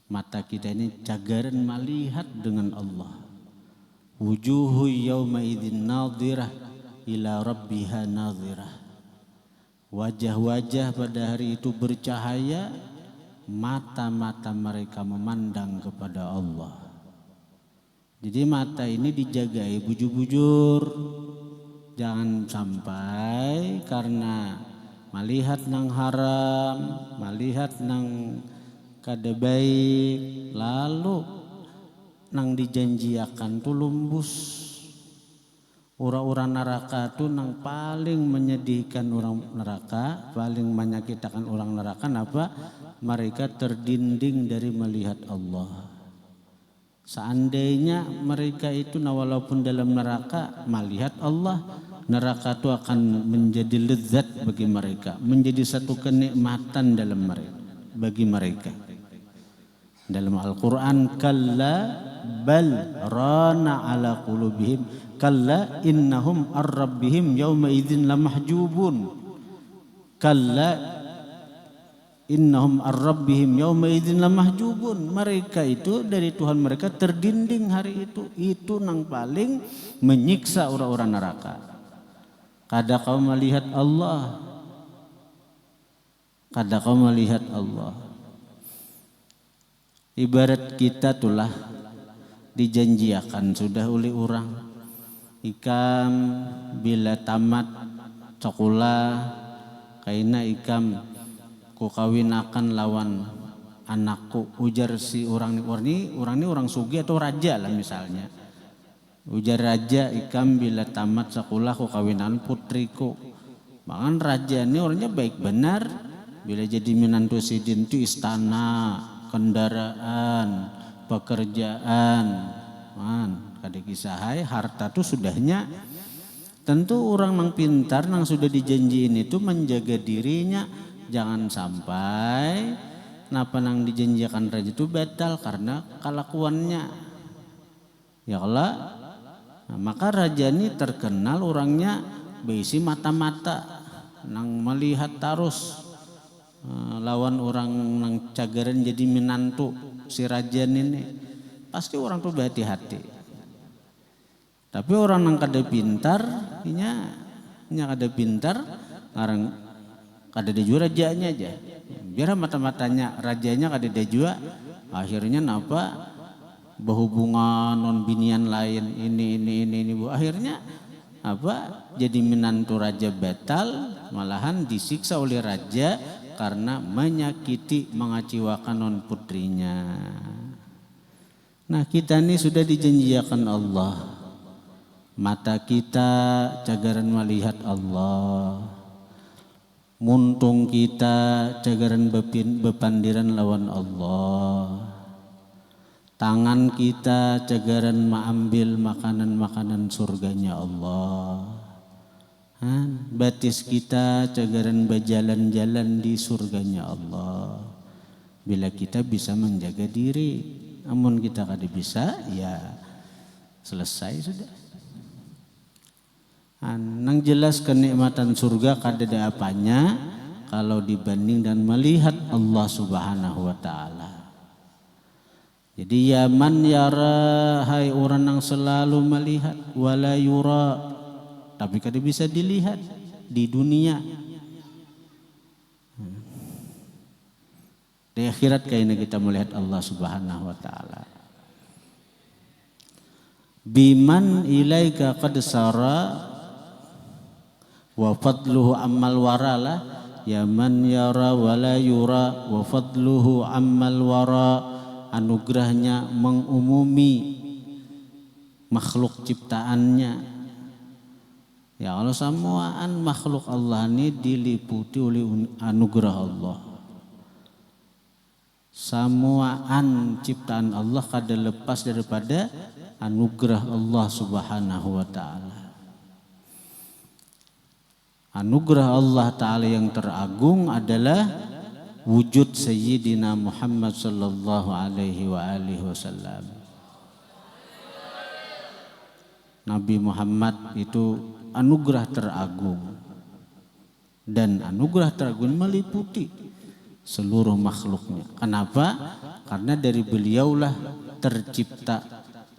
Mata kita ini cagaran melihat dengan Allah. Wujuhu yawma idzin nadhirah ila rabbiha nadhirah. Wajah-wajah pada hari itu bercahaya, mata-mata mereka memandang kepada Allah. Jadi mata ini dijagai bujur-bujur. Jangan sampai karena melihat nang haram, melihat nang kada baik, lalu nang dijanjiakan tu lumbus. Orang-orang neraka tu nang paling menyedihkan orang neraka, paling menyakitkan orang neraka apa? Mereka terdinding dari melihat Allah. Seandainya mereka itu walaupun dalam neraka melihat Allah, neraka itu akan menjadi lezat bagi mereka, menjadi satu kenikmatan dalam mereka, bagi mereka. Dalam Al-Quran, kalla bal rana ala qulubihim kalla innahum ar-rabbihim yawma idzin lamahjubun. Kalla innahum ar-rabbihim yawma idzin lamahjubun. Mereka itu dari Tuhan mereka terdinding hari itu. Itu nang paling menyiksa orang-orang neraka. Kada kau melihat Allah, kada kau melihat Allah. Ibarat kita tulah dijanjiakan sudah oleh orang. Ikam bila tamat sekolah kaina ikam ku kawinakan lawan anakku. Ujar si orang ini orang sugi atau raja lah misalnya. Ujar raja, ikam bila tamat sekolah ku kawinan putriku. Bahkan raja ini orangnya baik benar. Bila jadi menantu sidin itu istana, kendaraan, pekerjaan, kada kisahai harta tu sudahnya. Tentu orang nang pintar nang sudah dijanjiin itu menjaga dirinya, jangan sampai napa nang dijanjikan raja itu batal karena kelakuannya. Ya Allah, maka raja ini terkenal orangnya berisi mata-mata nang melihat terus. Lawan orang nang cagaran jadi menantu si raja ini pasti orang tuh berhati-hati. Tapi orang nang kada pintar, nya kada pintar, ngarang kada ada jua rajanya aja. Biar mata-matanya rajanya kada ada jua, akhirnya napa berhubungan non binian lain ini bu. Akhirnya apa jadi menantu raja batal, malahan disiksa oleh raja karena menyakiti, mengecewakan non putrinya. Nah kita ini sudah dijanjikan Allah. Mata kita cagaran melihat Allah. Muntung kita cagaran bepandiran lawan Allah. Tangan kita cagaran mengambil makanan-makanan surganya Allah. Batis kita cagaran berjalan-jalan di surganya Allah. Bila kita bisa menjaga diri, namun kita kada bisa, ya selesai sudah. Nang jelas kenikmatan surga kada ada apanya kalau dibanding dan melihat Allah Subhanahu wa taala. Jadi ya man yara, hai orang yang selalu melihat, wala yura, tapi kada bisa dilihat di dunia. Di akhirat kayaknya kita melihat Allah Subhanahu wa taala. Biman ilaika qad sara wa fadluhu ammal warala, ya man yara wala yura wa fadluhu ammal wara. Anugerahnya mengumumi makhluk ciptaannya. Ya Allah, semuaan makhluk Allah ini diliputi oleh anugerah Allah. Semuaan ciptaan Allah kada lepas daripada anugerah Allah Subhanahu wa taala. Anugerah Allah taala yang teragung adalah wujud Sayyidina Muhammad sallallahu alaihi wa alihi wasallam. Nabi Muhammad itu anugerah teragung. Dan anugerah teragung meliputi seluruh makhluknya. Kenapa? Karena dari beliaulah tercipta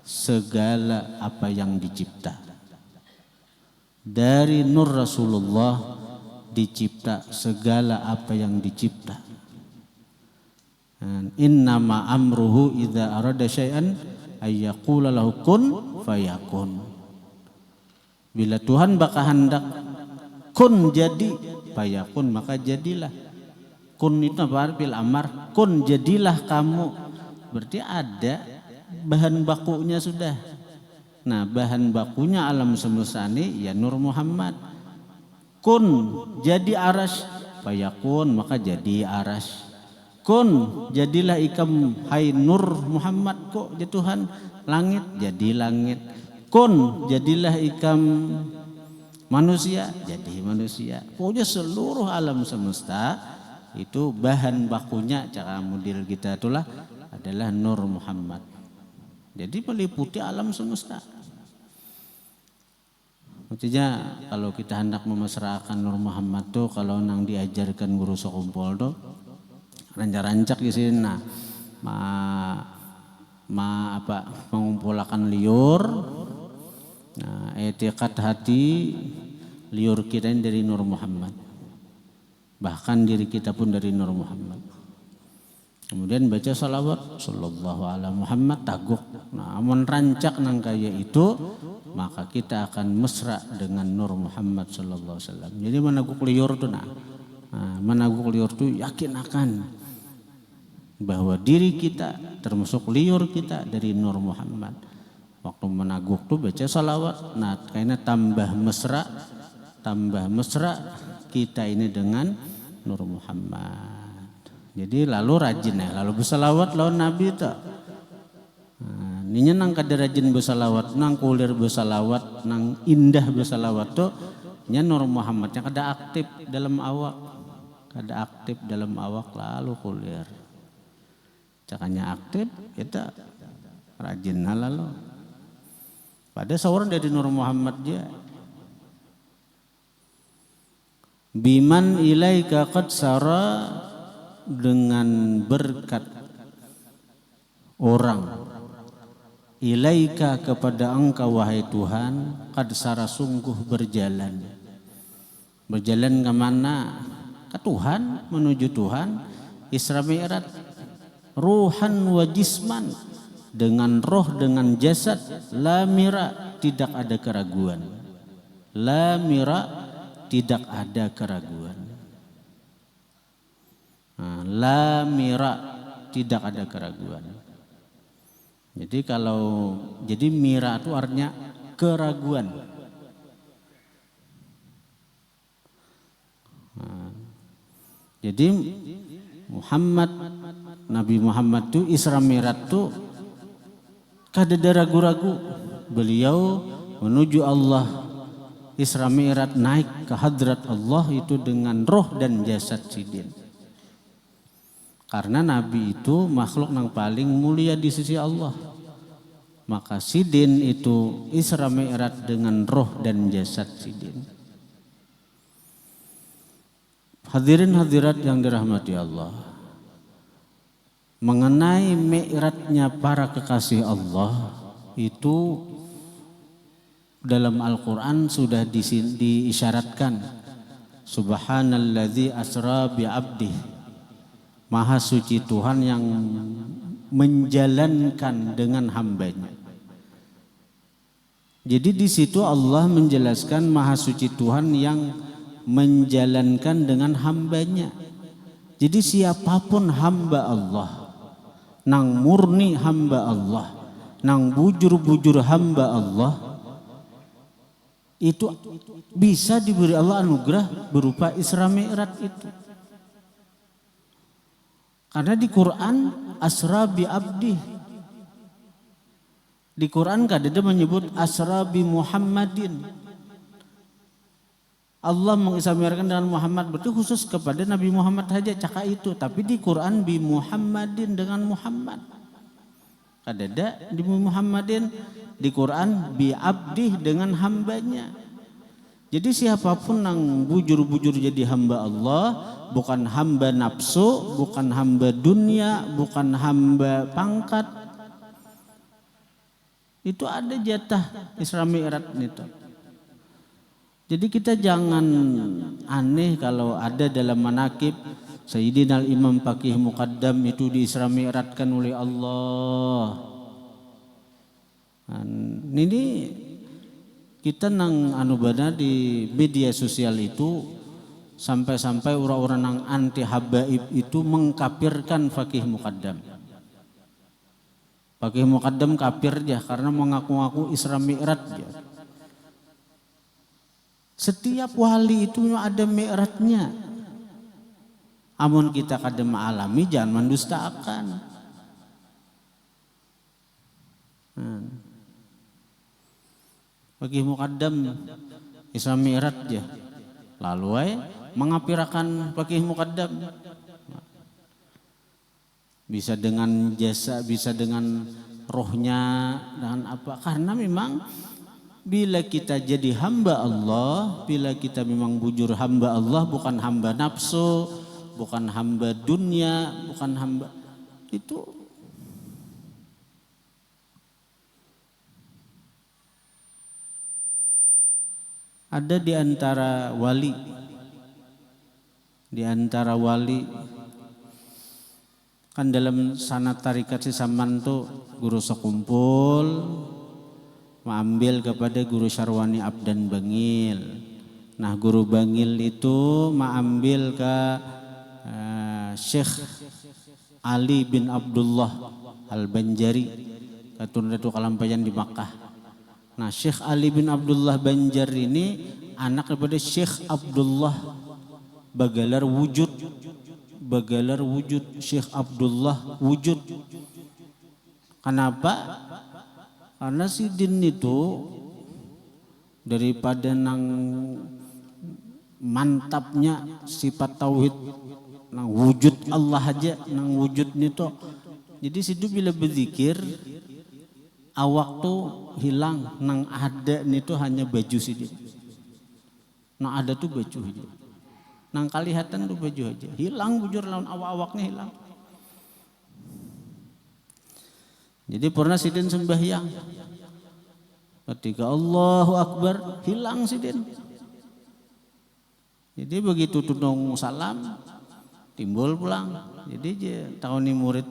segala apa yang dicipta. Dari nur Rasulullah dicipta segala apa yang dicipta. Innama amruhu idza arada syai'an ayyaqula lahu kun fayakun. Bila Tuhan baka hendak kun jadi, fayakun maka jadilah. Kun itu apa? Fil amar, kun jadilah kamu. Berarti ada bahan bakunya sudah. Nah, bahan bakunya alam semesta ini ya Nur Muhammad. Kun jadi aras, fayakun maka jadi aras. Kun jadilah ikam hai Nur Muhammad kok ya Tuhan, langit jadi langit. Kun jadilah ikam manusia jadi manusia. Pokoknya seluruh alam semesta itu bahan bakunya cara model kita itulah adalah Nur Muhammad. Jadi meliputi alam semesta. Maksudnya kalau kita hendak memasrahkan Nur Muhammad tuh kalau nang diajarkan guru sekumpul tuh rancak-rancak di sini nah mengumpulkan liur. Nah, etikat hati liur kita ini dari Nur Muhammad. Bahkan diri kita pun dari Nur Muhammad. Kemudian baca salawat sallallahu alaihi Muhammad taguk. Nah, amun rancak nang kaya itu maka kita akan mesra dengan Nur Muhammad sallallahu alaihi wasallam. Jadi menaguk liur tuh menaguk liur tuh yakin akan bahwa diri kita termasuk liur kita dari Nur Muhammad. Waktu menaguk tuh baca salawat. Nah, kayaknya tambah mesra kita ini dengan Nur Muhammad. Jadi lalu rajin ya, lalu bersalawat lawan Nabi itu. Nah, ini nang kada rajin bersalawat, nang kulir bersalawat, nang indah bersalawat tuh, nya Nur Muhammadnya kada aktif dalam awak, lalu kulir. Cakanya aktif, kita rajin lalu. Pada seorang dari Nur Muhammad dia. Biman ilaika qad sara, dengan berkat orang ilaika kepada engkau wahai Tuhan qad sara sungguh berjalan kemana? Ke Tuhan, menuju Tuhan. Isra Mi'raj ruhan wa jisman, dengan roh dengan jasad. La mira, tidak ada keraguan. La mira, tidak ada keraguan. La mira, tidak ada keraguan. Jadi mira itu artinya keraguan. Jadi Nabi Muhammad itu Isra Mi'raj itu kada ada ragu-ragu. Beliau menuju Allah, Isra Mi'raj naik ke hadrat Allah itu dengan roh dan jasad sidin. Karena Nabi itu makhluk yang paling mulia di sisi Allah. Maka sidin itu Isra Mi'raj dengan roh dan jasad sidin. Hadirin hadirat yang dirahmati Allah. Mengenai mi'rajnya para kekasih Allah itu dalam Al-Quran sudah diisyaratkan. Subhanalladzi asra bi'abdih. Maha suci Tuhan yang menjalankan dengan hambanya. Jadi di situ Allah menjelaskan maha suci Tuhan yang menjalankan dengan hambanya. Jadi siapapun hamba Allah, nang murni hamba Allah, nang bujur-bujur hamba Allah, itu bisa diberi Allah anugerah berupa Isra Mi'raj itu. Karena di Quran asra bi abdi. Di Quran kadang menyebut asra bi Muhammadin. Allah mengisyaratkan dengan Muhammad, berarti khusus kepada Nabi Muhammad saja cakap itu. Tapi di Quran bi Muhammadin, dengan Muhammad. Kadang di Muhammadin, di Quran bi abdi, dengan hambanya. Jadi siapapun yang bujur-bujur jadi hamba Allah, bukan hamba nafsu, bukan hamba dunia, bukan hamba pangkat, itu ada jatah Isra Mi'raj itu. Jadi kita jangan aneh kalau ada dalam manaqib Sayyidina Imam Faqih Muqaddam itu di Isra Mi'rajkan oleh Allah. Ini kita nang anubana di media sosial itu sampai-sampai orang-orang nang anti habaib itu mengkafirkan Faqih Muqaddam. Faqih Muqaddam kafir aja karena mengaku-ngaku Isra Mi'raj aja. Setiap wali itu ada mi'rajnya. Amun kita kada mengalami jangan mendustakan. Faqih Muqaddam Isra Mi'raj aja. Lalu mengapirakan Faqih Muqaddam. Bisa dengan jasa, bisa dengan rohnya, dengan apa? Karena memang bila kita jadi hamba Allah, bila kita memang bujur hamba Allah, bukan hamba nafsu, bukan hamba dunia, bukan hamba itu. Ada di antara wali, kan dalam sanad tarikat si Saman tuh guru sekumpul mengambil kepada guru Syarwani Abdan Bangil. Nah guru Bangil itu mengambil ke Syekh Ali bin Abdullah Al-Banjari, keturunan Datuk Kalampayan di Makkah. Nah Syekh Ali bin Abdullah Banjar ini anak daripada Syekh Abdullah Bagalar Wujud. Syekh Abdullah Wujud. Kenapa? Karena si Din itu daripada nang mantapnya sifat tauhid nang wujud Allah aja, nang wujud itu. Jadi situ bila berzikir awak tuh hilang, nang ada itu hanya baju sini. Nang ada tuh baju aja. Nang kalihatan tuh baju aja. Hilang bujur lawan awak-awaknya hilang. Jadi pernah sidin sembahyang. Ketika Allahu Akbar hilang sidin. Jadi begitu tunong salam timbul pulang. Jadi tahun ini murid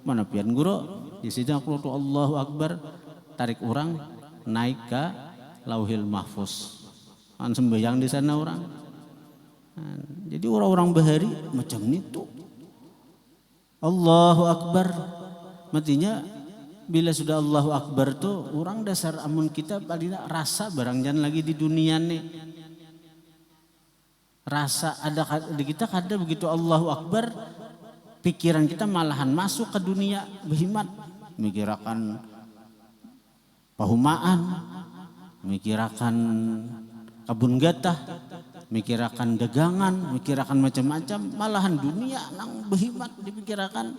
mana pian guru. Di sidin aku tuh Allahu Akbar tarik orang naik ke Lauhil Mahfuz. Kan sembahyang di sana orang. Jadi orang-orang bahari macam itu. Allahu Akbar. Matinya bila sudah Allahu Akbar tuh orang dasar amun kita paling rasa barang jangan lagi di dunia nih. Rasa ada di kita kada begitu Allahu Akbar pikiran kita malahan masuk ke dunia berhimat, mikirakan pahumaan, mikirakan kebun gatah, mikirakan dagangan, mikirakan macam-macam, malahan dunia nang berhimat dipikirakan.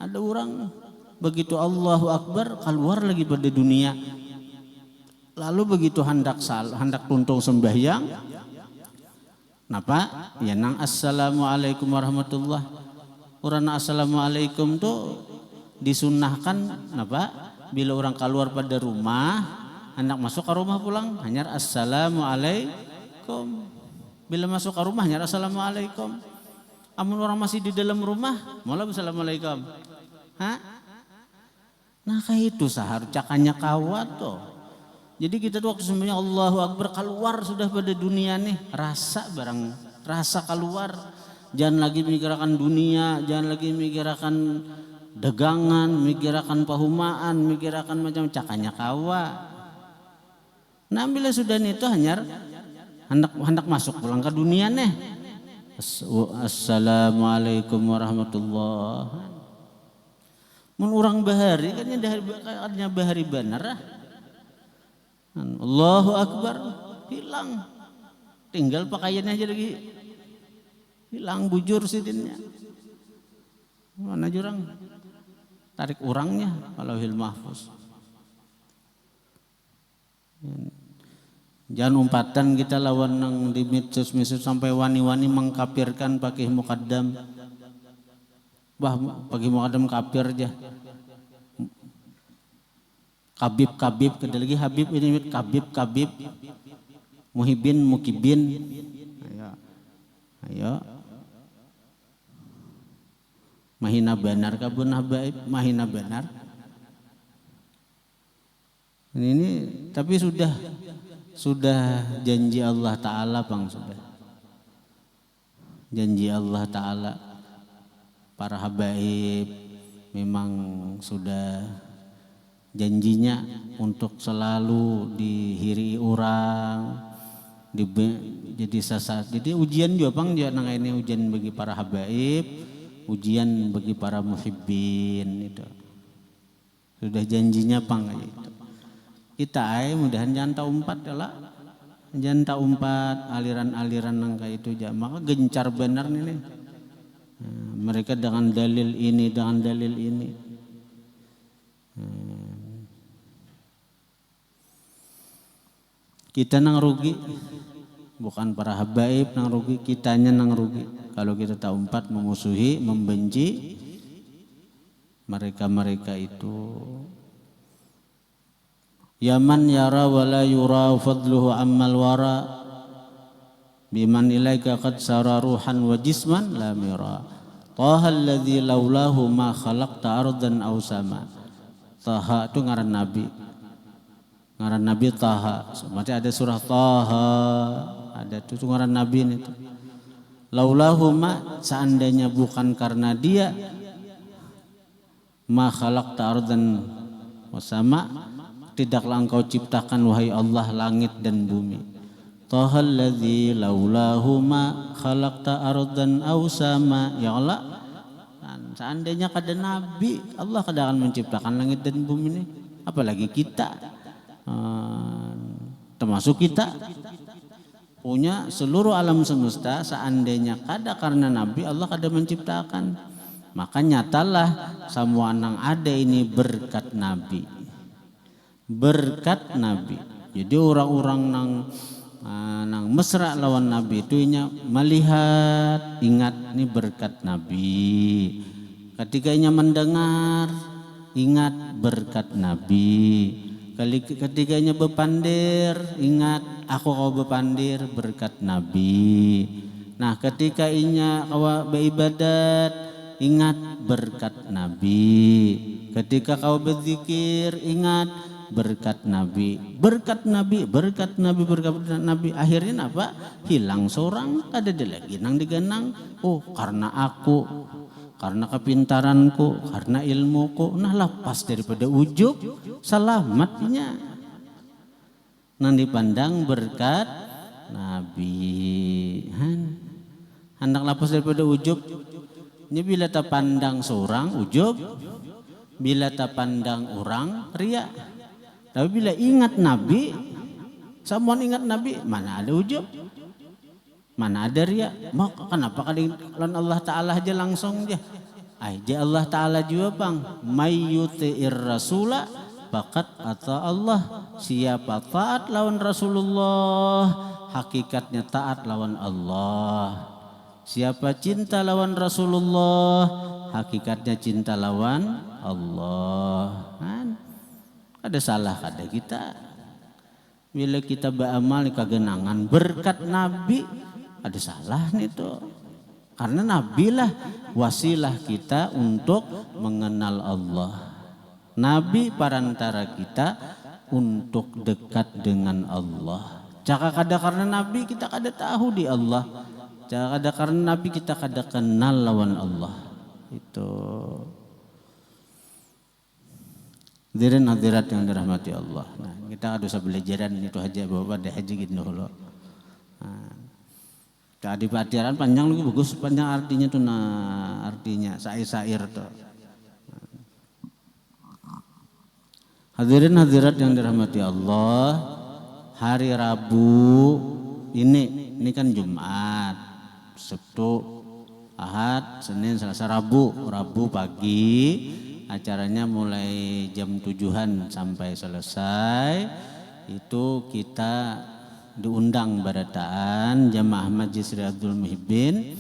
Ada orang begitu Allahu Akbar keluar lagi pada dunia. Lalu begitu hendak tuntung sembahyang, napa? Ya nang assalamualaikum warahmatullah. Urang assalamualaikum tuh disunnahkan napa? Bila orang keluar pada rumah, hendak masuk ke rumah pulang, hanya assalamualaikum. Bila masuk ke rumah, hanya assalamualaikum. Amun orang masih di dalam rumah, malah assalamualaikum. Hah? Nah kayak itu sahar cakanya kawat tuh. Jadi kita tuh waktu semuanya Allahu Akbar keluar sudah pada dunia nih, rasa keluar. Jangan lagi mikirkan dunia, jangan lagi mikirkan dagangan, mikirkan pahumaan, mikirkan macam cakanya kawa. Nah bila sudah itu hanya hendak masuk pulang ke dunia nih. Assalamualaikum warahmatullahi. Mun orang bahari kan hanya bahari benar. Allahu Akbar hilang. Tinggal pakaiannya aja lagi. Hilang bujur sidinnya. Mana jurang? Tarik orangnya kalau Lauhil Mahfuz. Jangan umpatan kita lawan nang di medsos sampai wani-wani mengkafirkan pakai mukaddam. Bah, pakai mukaddam kafir aja. Kabib, ada lagi Habib ini Kabib, Muhibin, Mukibin. Ayo. Mahina benar kabun habaib, mahina benar. Ini tapi sudah janji Allah Ta'ala bang, sudah janji Allah Ta'ala. Para habaib memang sudah janjinya untuk selalu dihiri orang, jadi sasar. Jadi ujian juga bang, juga nang ini ujian bagi para habaib, ujian bagi para muhibbin itu. Sudah janjinya bang itu. Kita mudahan jangan tak umpat ya lah. Jangan tak umpat aliran-aliran nang kayak itu aja. Maka gencar benar nih. Mereka dengan dalil ini, dengan dalil ini. Kita nang rugi, bukan para habaib nang rugi, kitanya nang rugi. Kalau kita tak umpat memusuhi, membenci mereka itu. Yaman yara wala yura fadluhu ammal wara biman ilaika qad sara ruhan wa jisman la mira taha alladhi laulahu ma khalaqta ardan aw sama. Taha itu ngaran Nabi Taha. Berarti ada surah Taha, ada itu ngaran Nabi itu. Laulahu ma, seandainya bukan karena dia, ma khalaqta ardan wa sama, tidaklah engkau ciptakan wahai Allah langit dan bumi. Tahal ladzi laulahu ma khalaqta ardan aw sama. Ya Allah, seandainya kada nabi, Allah kada akan menciptakan langit dan bumi ini. Apalagi kita, termasuk kita punya seluruh alam semesta. Seandainya kada karena nabi, Allah kada menciptakan. Maka nyatalah semua yang ada ini berkat nabi. Berkat Nabi. Jadi orang-orang nang mesra lawan Nabi itu melihat, ingat ini berkat Nabi. Ketika mendengar, ingat berkat Nabi. Ketika bepandir, ingat aku kau bepandir berkat Nabi. Nah ketika kau beribadat, ingat berkat Nabi. Ketika kau berzikir, ingat berkat Nabi. Akhirnya apa? Hilang seorang, kada ada lagi nang digenang. Oh, karena aku, karena kepintaranku, karena ilmuku. Nah, lepas daripada ujub, selamatnya. Nang dipandang berkat Nabi. Hendak lepas daripada ujub. Ini bila tak pandang seorang ujub, bila tak pandang orang ria. Tapi bila ingat Nabi, semua ingat Nabi, mana ada ujub, mana ada ria. Maka kenapa kalian Allah Ta'ala aja langsung aja. Aja Allah Ta'ala juga bang, mayyuti'ir rasulah bakat atau Allah. Siapa taat lawan Rasulullah, hakikatnya taat lawan Allah. Siapa cinta lawan Rasulullah, hakikatnya cinta lawan Allah. Ada salah kada kita. Bila kita beramal kegenangan berkat Nabi, ada salah nih tuh. Karena Nabi lah wasilah kita untuk mengenal Allah. Nabi perantara kita untuk dekat dengan Allah. Jika kada karena Nabi kita kada tahu di Allah. Jika kada karena Nabi kita kada kenal lawan Allah. Itu. Hadirin hadirat yang dirahmati Allah. Nah, kita ada usah belajaran itu aja bahwa ada haji gitu dulu. Tadi pelajaran panjang lagi bagus, panjang artinya tuh artinya sair-sair tuh. Hadirin hadirat yang dirahmati Allah, hari Rabu ini kan Jumat, Sabtu, Ahad, Senin, Selasa, Rabu pagi. Acaranya mulai jam 7-an sampai selesai. Itu kita diundang barataan jamaah Majlis Riyadhul Muhibbin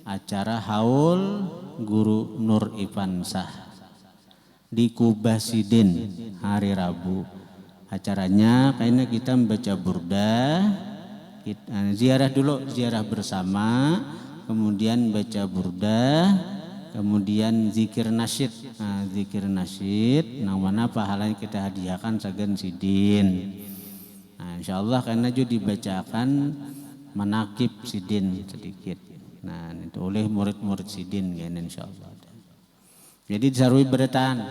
acara haul Guru Nur Ifansah di Kubasidin hari Rabu. Acaranya kayaknya kita membaca burda, kita ziarah dulu, ziarah bersama, kemudian baca burda, kemudian zikir nasyid. Nah, zikir nasyid nang mana pahalanya kita hadiahkan sagan sidin. Nah, insyaallah karena juga dibacakan manakib sidin sedikit. Nah, itu oleh murid-murid sidin kan insyaallah. Jadi disarui berataan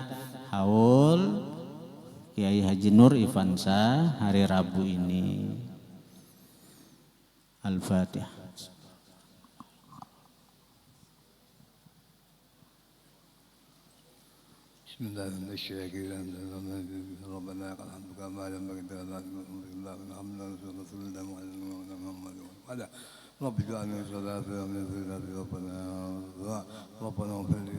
haul Kiai Haji Nur Ifansah hari Rabu ini. Al-Fatihah. Bismillahirrahmanirrahim. Rabbana lakal hamdu kama yanbaghi li jalali wajhika. رب اجعلني صلاة من ذريتي ربنا اغفر لي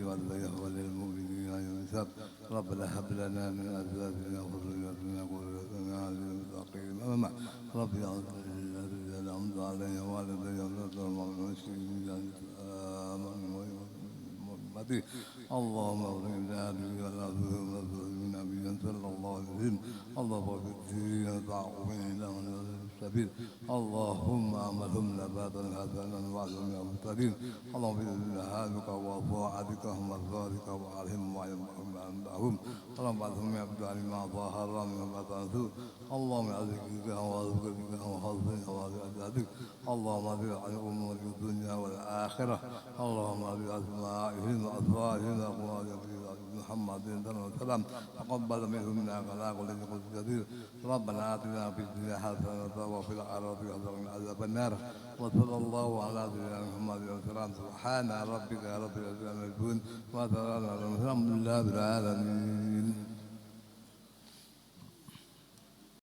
وللمؤمنين يوم الحساب ربنا هب لنا من ازواجنا وذرياتنا قرة اعين للمتقين اماما رب اغفر للذين انعمت عليهم والذين اللهم اغفر لنا وللمؤمنين نبيا صلى الله عليه وسلم اللهم اغفر لنا وتعوذنا من السبيل اللهم اعملهم نباتا حسنا واعلم المبتلين اللهم بإذن هادك وطاعتك ومرضاتك وعليهم وعلمهم اللهم بعثهم يعبدوا لما ظاهر من بطنه اللهم اعزك وارزقك وحظك وارزقك اللهم اغفر عن امور الدنيا والاخره اللهم اغفر اسمائهم واصفائهم واقوال محمد صلى الله عليه وسلم تقبل منهم منا كلاك الذي قلت كثير ربنا اتنا في الدنيا حسنه وفي الاخره حسنه وقنا عذاب النار وصلى الله على سيدنا محمد وسلم سبحان ربك رب العزه عما يصفون وسلام على المرسلين الحمد لله رب العالمين.